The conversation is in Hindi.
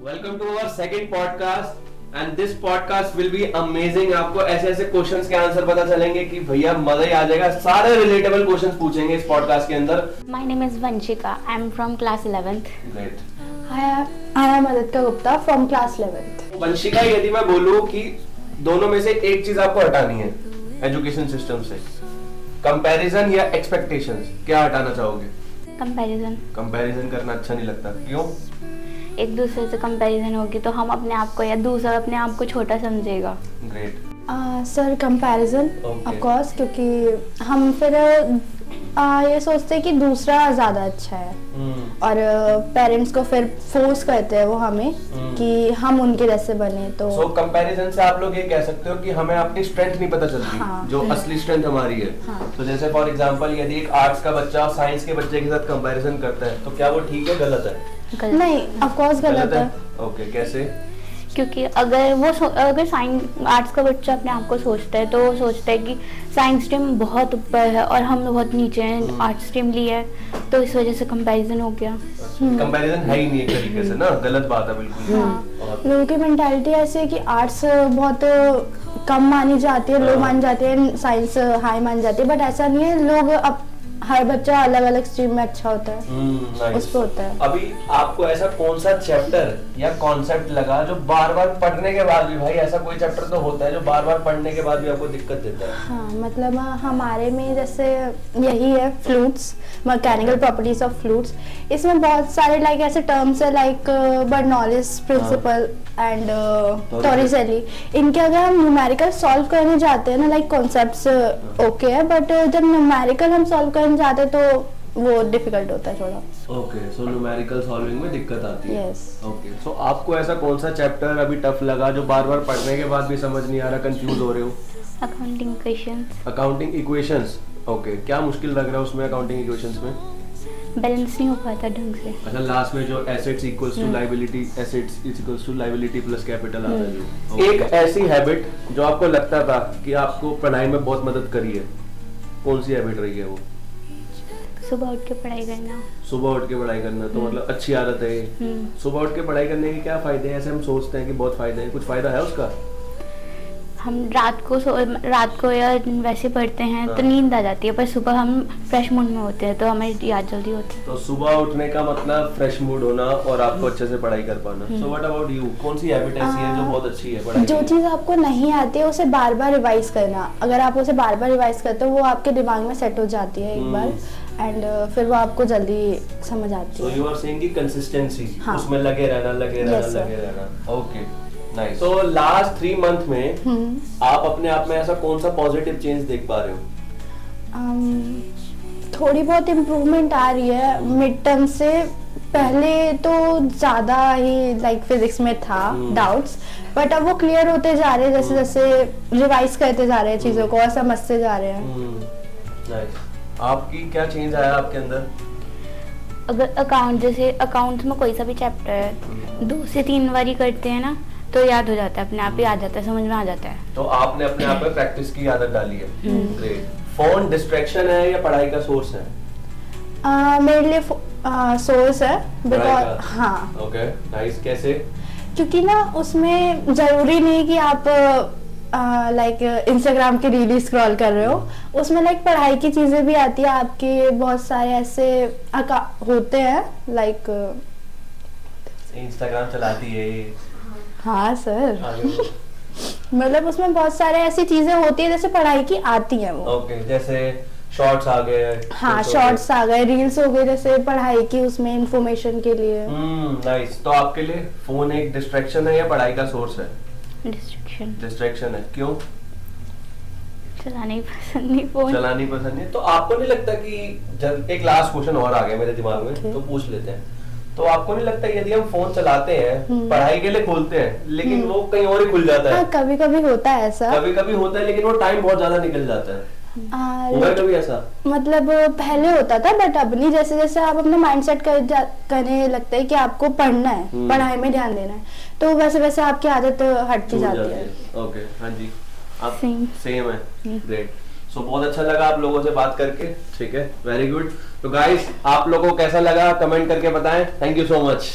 Welcome to our second podcast and this podcast will be amazing. आपको ऐसे ऐसे क्वेश्चंस के आंसर पता चलेंगे कि भैया मजा ही आ जाएगा। सारे रिलेटेबल क्वेश्चंस पूछेंगे इस पॉडकास्ट के अंदर। My name is Vanshika, I am from class 11th। Great. I am Aditya Gupta from class 11th। Vanshika, यदि मैं बोलूं कि दोनों में से एक चीज आपको हटानी है एजुकेशन सिस्टम से, कंपैरिजन या एक्सपेक्टेशंस, क्या हटाना चाहोगे? कंपैरिजन। कंपैरिजन करना अच्छा नहीं लगता, क्यों? एक दूसरे से कंपैरिजन होगी तो हम अपने आप को या दूसरा अपने आप को छोटा समझेगा। Great. Sir comparison of course, क्योंकि हम फिर ये सोचते हैं कि दूसरा ज़्यादा अच्छा है और पेरेंट्स को फिर फोर्स करते हैं वो हमें कि हम उनके जैसे बने। तो कंपैरिजन से आप लोग ये कह सकते हो कि हमें अपनी स्ट्रेंथ नहीं पता चलती। हाँ, जो असली स्ट्रेंथ हमारी है। हाँ। तो जैसे फॉर एग्जांपल यदि एक आर्ट्स का बच्चा साइंस के बच्चे के साथ कंपैरिजन करता है तो क्या वो ठीक है, गलत है? नहीं, ऑफ कोर्स गलत है। ओके, कैसे? क्योंकि अगर साइंस आर्ट्स का बच्चा अपने आप को सोचता है तो वो सोचता है कि साइंस स्ट्रीम बहुत ऊपर है और हम बहुत नीचे हैं, आर्ट्स स्ट्रीम ली है, तो इस वजह से कंपैरिजन हो गया। कंपैरिजन है ही नहीं एक तरीके से ना, गलत बात है बिल्कुल। लोगों की मेंटालिटी ऐसी है कि आर्ट्स बहुत कम मानी जाती है, लो मानी जाती है, साइंस हाई मानी जाती है, बट ऐसा नहीं है। लोग अब हर बच्चा अलग अलग स्ट्रीम में अच्छा होता है, उस पे होता है। अभी आपको ऐसा कौन सा चैप्टर या कॉन्सेप्ट लगा जो बार बार पढ़ने के बाद भी, भाई ऐसा कोई चैप्टर तो होता है जो बार बार पढ़ने के बाद भी आपको दिक्कत देता है? हाँ, मतलब हमारे में जैसे यही है flutes, mechanical properties of flutes. इसमें बहुत सारे लाइक ऐसे टर्म्स है लाइक बर्नौलिस प्रिंसिपल एंड टॉरिसेली। इनके अगर हम न्यूमेरिकल सॉल्व करने जाते हैं ना, लाइक कॉन्सेप्ट्स ओके है, बट जब न्यूमेरिकल हम सॉल्व करने जाते हैं तो वो डिफिकल्ट होता है थोड़ा। ओके, सो न्यूमेरिकल सॉल्विंग में दिक्कत आती है। यस। ओके, सो आपको ऐसा कौन सा चैप्टर अभी टफ लगा जो बार बार पढ़ने के बाद भी समझ नहीं आ रहा, कंफ्यूज हो रहे हो? Accounting equations. Accounting equations. Okay, क्या मुश्किल लग रहा है उसमें अकाउंटिंग इक्वेशंस में? बैलेंस नहीं हो पाता ढंग से। अच्छा, लास्ट में जो assets equals to liability, assets is equals to liability plus capital आता है जो। एक ऐसी हैबिट जो आपको लगता था कि आपको पढ़ाई में बहुत मदद करी है, कौन सी हैबिट रही है वो? सुबह उठ के पढ़ाई करना। सुबह उठ के पढ़ाई करना, तो मतलब अच्छी आदत है ये। सुबह उठ के पढ़ाई करने के क्या फायदे हैं? ऐसे हम सोचते हैं कि बहुत फायदे हैं, कुछ फायदा है उसका? हम रात को या वैसे पढ़ते हैं तो नींद आ जाती है, पर सुबह हम फ्रेश मूड में होते हैं तो हमें याद जल्दी होती है। तो सुबह उठने का मतलब फ्रेश मूड होना और आपको अच्छे से पढ़ाई कर पाना। सो व्हाट अबाउट यू, कौन सी हैबिट ऐसी है जो बहुत अच्छी है पढ़ाई? जो चीज़ आपको नहीं आती है उसे बार बार रिवाइज करना। अगर आप उसे बार बार रिवाइज करते हो वो आपके दिमाग में सेट हो जाती है एक बार, एंड फिर वो आपको जल्दी समझ आती है। सो यू आर सेइंग कि कंसिस्टेंसी, हाँ। उसमें लगे रहना। Okay, nice. तो लास्ट 3 मंथ में आप अपने आप में ऐसा कौन सा पॉजिटिव चेंज देख पा रहे हो? थोड़ी बहुत इम्प्रूवमेंट आ रही है मिड टर्म से। पहले तो ज्यादा ही लाइक फिजिक्स में था डाउट्स, बट अब वो क्लियर होते जा रहे हैं जैसे जैसे रिवाइज करते जा रहे हैं चीजों को और समझते जा रहे हैं। नाइस। आपकी क्या चेंज आया आपके अंदर? अगर अकाउंट्स में कोई सा भी चैप्टर है 2 से 3 बारी करते हैं ना तो याद हो जाता है, अपने आप ही आ जाता है, समझ में आ जाता है। तो आपने अपने आप में प्रैक्टिस की आदत डाली है। ग्रेट। फोन डिस्ट्रैक्शन है या पढ़ाई का सोर्स है? मेरे लिए सोर्स है, बिकॉज हाँ। Okay, nice. कैसे? क्योंकि ना उसमें जरूरी नहीं कि आप लाइक इंस्टाग्राम की रील स्क्रॉल कर रहे हो, उसमें लाइक पढ़ाई की चीजें भी आती है। आपके बहुत सारे ऐसे होते हैं लाइक इंस्टाग्राम चलाती है। हाँ सर। मतलब उसमें बहुत सारे ऐसी चीजें होती है जैसे पढ़ाई की आती है वो। ओके, जैसे शॉर्ट्स आ गए। हाँ, शॉर्ट्स आ गए, रील्स हो गए, जैसे पढ़ाई की उसमें इंफॉर्मेशन के लिए। नाइस। तो आपके लिए फोन एक डिस्ट्रैक्शन है या पढ़ाई का सोर्स है? डिस्ट्रैक्शन है। क्यों? चलानी पसंद नहीं, फोन चलानी पसंद नहीं। तो आपको नहीं लगता कि जब एक लास्ट क्वेश्चन और आ गया मेरे दिमाग में, तो पूछ लेते हैं। तो आपको नहीं लगता यदि हम फोन चलाते हैं, पढ़ाई के लिए खोलते हैं, लेकिन वो कहीं और ही खुल जाता है? हाँ, कभी कभी होता है ऐसा। कभी कभी होता है, लेकिन वो टाइम बहुत ज्यादा निकल जाता है। हुआ कभी ऐसा? मतलब पहले होता था, बट अब नहीं। जैसे जैसे आप अपना माइंडसेट करने लगते हैं कि आपको पढ़ना है, पढ़ाई में ध्यान देना है, तो वैसे वैसे आपकी आदत हटती जाती है। ओके, हाँ जी। आप सेम है। ग्रेट। सो बहुत अच्छा लगा आप लोगों से बात करके। ठीक है, वेरी गुड। तो गाइस, आप लोगों को कैसा लगा कमेंट करके बताएं। Thank you so much.